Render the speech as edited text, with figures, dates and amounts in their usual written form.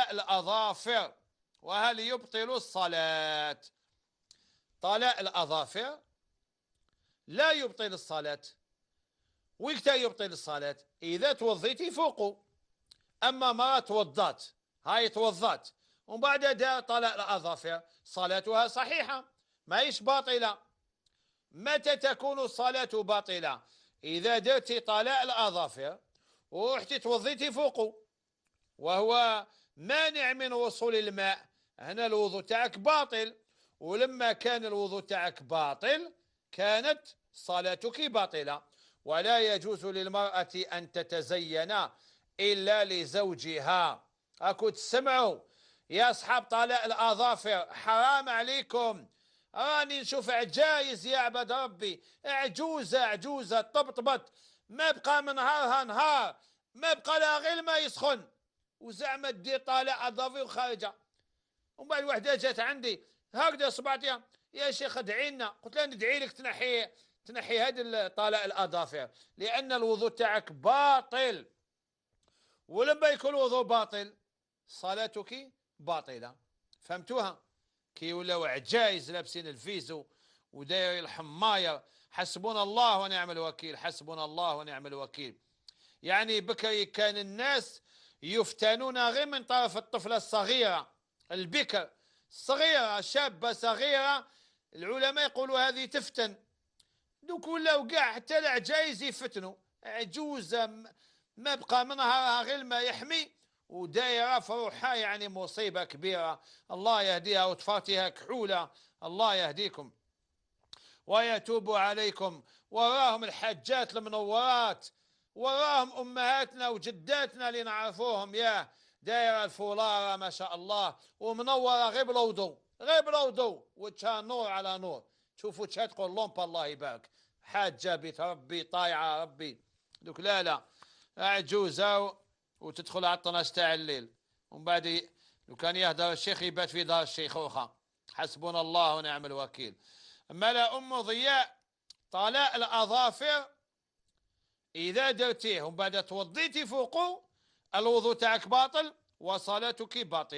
طلاء الأظافر وهل يبطل الصلاة؟ طلاء الأظافر لا يبطل الصلاة. وقتها يبطل الصلاة إذا توضيتي فوقه. أما ما توضات، هاي توضات ومن بعد دار طلاء الأظافر، صلاتها صحيحة ما هيش باطلة. متى تكون الصلاة باطلة؟ إذا درتي طلاء الأظافر ورحتي توضيتي فوقه وهو مانع من وصول الماء، هنا الوضوء تاعك باطل. ولما كان الوضوء تاعك باطل كانت صلاتك باطلة. ولا يجوز للمرأة أن تتزين إلا لزوجها. أكو تسمعوا يا أصحاب طلاء الأظافر؟ حرام عليكم. راني نشوف عجايز يا عبد ربي، عجوزة طبطبت ما بقى من نهارها نهار، ما بقى لها غير ما يسخن، وزعما دير طالع اظافر وخارجه. ومن بعد وحده جات عندي هكذا صبعتها، يا شيخ ادعي لنا. قلت لها ندعي لك تنحي هذه طالع الاظافر لان الوضوء تاعك باطل. ولما يكون الوضوء باطل صلاتك باطله. فهمتوها؟ كي ولاو عجايز لابسين الفيزو وداير الحمايه، حسبنا الله ونعم الوكيل، حسبنا الله ونعم الوكيل. يعني بكري كان الناس يفتنون غير من طرف الطفلة الصغيرة البكر، صغيرة شابة صغيرة، العلماء يقولوا هذه تفتن. دوك ولاو كاع حتى العجايز يفتنوا، عجوزة ما بقى منها غير ما يحمي ودايرة في روحها، يعني مصيبة كبيرة. الله يهديها وتفاتها كحولة. الله يهديكم ويتوب عليكم. وراهم الحجات المنورات، وراهم أمهاتنا وجداتنا اللي نعرفوهم، يا دايرة الفولارة ما شاء الله ومنورة غير بالوضوء، غير بالوضوء، وجهها نور على نور. شوفوا وجهها تقول لومبا الله يبارك، حاجة بتربي طايعة ربي. دوك لا عجوزة وتدخل على 12 تاع الليل، ومن بعد لو كان يهدر الشيخ يبات في دار الشيخوخة. حسبنا الله ونعم الوكيل. أما لا أم ضياء، طلاء الأظافر إذا درتيه ومن بعد توضيتي فوقه الوضوء تاعك باطل وصلاتك باطل.